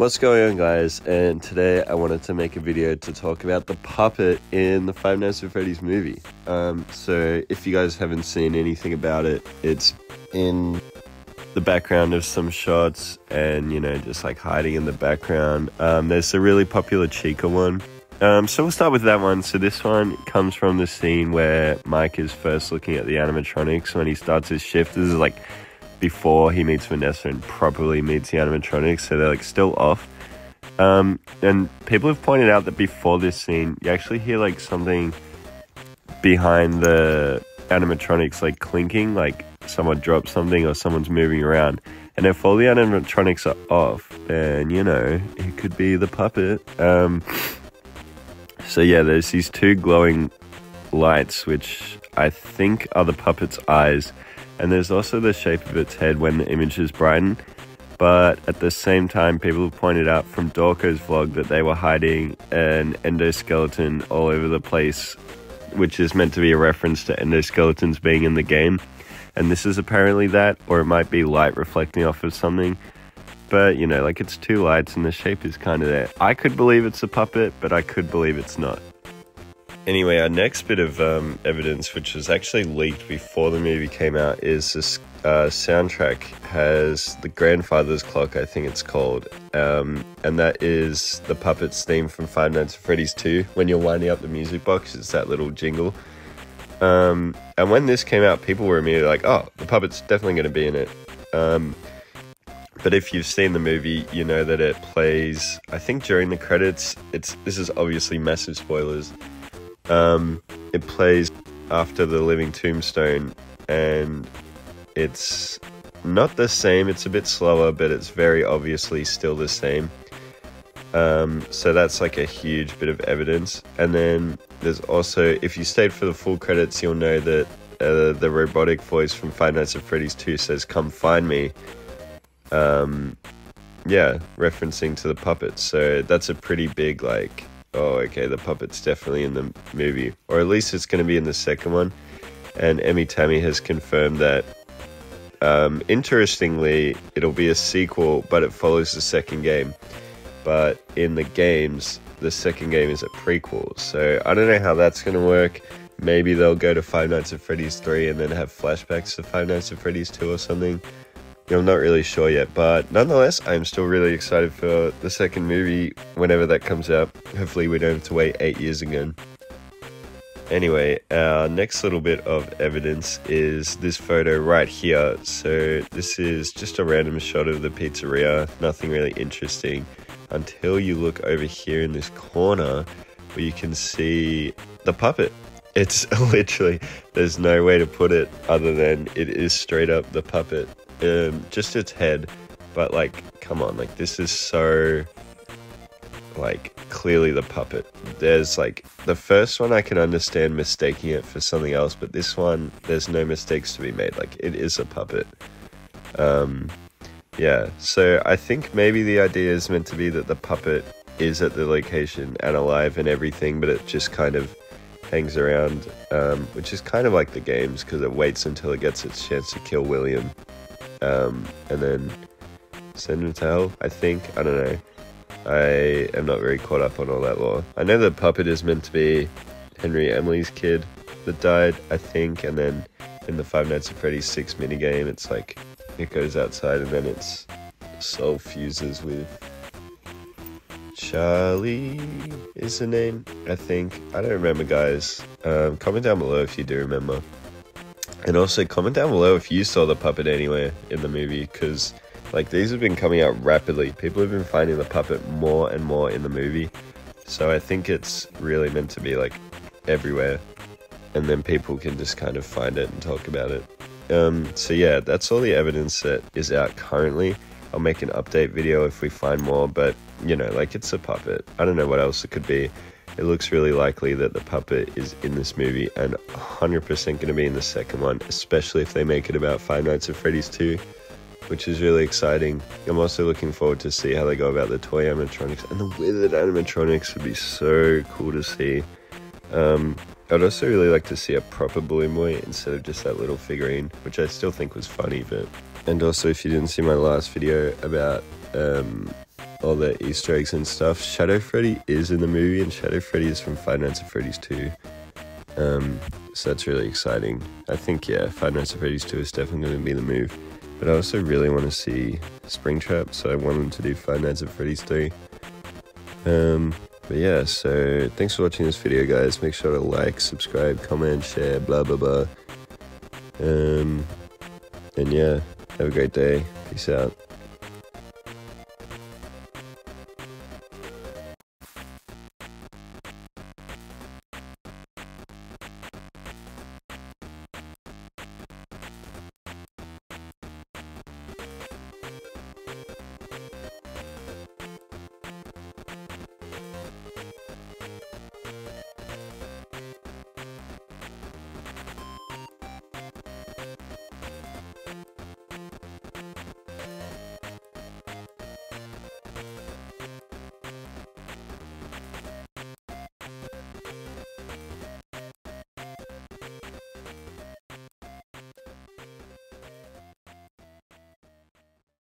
What's going on, guys? And today I wanted to make a video to talk about the puppet in the Five Nights at Freddy's movie. So if you guys haven't seen anything about it, it's in the background of some shots and, you know, just like hiding in the background. There's a really popular Chica one. So we'll start with that one. So this one comes from the scene where Mike is first looking at the animatronics when he starts his shift. This is like before he meets Vanessa and properly meets the animatronics, so they're like still off. And people have pointed out that before this scene, you actually hear like something behind the animatronics like clinking, like someone dropped something or someone's moving around. And if all the animatronics are off, then, you know, it could be the puppet. So yeah, there's these two glowing lights, which I think are the puppet's eyes. And there's also the shape of its head when the image is brightened. But at the same time, people have pointed out from Dorco's vlog that they were hiding an endoskeleton all over the place, which is meant to be a reference to endoskeletons being in the game. And this is apparently that, or it might be light reflecting off of something. But, you know, like it's two lights and the shape is kind of there. I could believe it's a puppet, but I could believe it's not. Anyway, our next bit of evidence, which was actually leaked before the movie came out, is this soundtrack has the Grandfather's Clock, I think it's called, and that is the puppet's theme from Five Nights at Freddy's 2. When you're winding up the music box, it's that little jingle. And when this came out, people were immediately like, oh, the puppet's definitely going to be in it. But if you've seen the movie, you know that it plays, I think during the credits, this is obviously massive spoilers. It plays after the Living Tombstone, and it's not the same, it's a bit slower, but it's very obviously still the same. So that's like a huge bit of evidence. And then there's also, if you stayed for the full credits, you'll know that the robotic voice from Five Nights at Freddy's 2 says, "Come find me." Yeah, referencing to the puppet. So that's a pretty big, like, oh, okay, the puppet's definitely in the movie. Or at least it's going to be in the second one. And Emmy Tammy has confirmed that, interestingly, it'll be a sequel, but it follows the second game. But in the games, the second game is a prequel. So I don't know how that's going to work. Maybe they'll go to Five Nights at Freddy's 3 and then have flashbacks to Five Nights at Freddy's 2 or something. I'm not really sure yet, but nonetheless, I'm still really excited for the second movie whenever that comes out. Hopefully we don't have to wait 8 years again. Anyway, our next little bit of evidence is this photo right here. So this is just a random shot of the pizzeria, nothing really interesting, until you look over here in this corner where you can see the puppet. It's literally, there's no way to put it other than it is straight up the puppet. Just its head, but like, come on, like this is so like clearly the puppet. There's like the first one I can understand mistaking it for something else, but this one there's no mistakes to be made. Like it is a puppet. Yeah, so I think maybe the idea is meant to be that the puppet is at the location and alive and everything, but it just kind of hangs around, which is kind of like the games, because it waits until it gets its chance to kill William. And then send him to hell, I think. I don't know. I am not very caught up on all that lore. I know the puppet is meant to be Henry Emily's kid that died, I think, and then in the Five Nights at Freddy's 6 minigame, it's like, it goes outside and then its soul fuses with Charlie is the name, I think. I don't remember, guys. Comment down below if you do remember. And also comment down below if you saw the puppet anywhere in the movie, because like these have been coming out rapidly. People have been finding the puppet more and more in the movie. So I think it's really meant to be like everywhere. And then people can just kind of find it and talk about it. So yeah, that's all the evidence that is out currently. I'll make an update video if we find more, but you know, like it's a puppet. I don't know what else it could be. It looks really likely that the puppet is in this movie and 100% going to be in the second one, especially if they make it about Five Nights at Freddy's 2, which is really exciting. I'm also looking forward to see how they go about the toy animatronics, and the withered animatronics would be so cool to see. I'd also really like to see a proper Balloon Boy instead of just that little figurine, which I still think was funny. But and also, if you didn't see my last video about all the Easter eggs and stuff. Shadow Freddy is in the movie, and Shadow Freddy is from Five Nights at Freddy's 2. So that's really exciting. I think, yeah, Five Nights at Freddy's 2 is definitely going to be the move. But I also really want to see Springtrap, so I want them to do Five Nights at Freddy's 3. But yeah, so thanks for watching this video, guys. Make sure to like, subscribe, comment, share, blah, blah, blah. And yeah, have a great day. Peace out.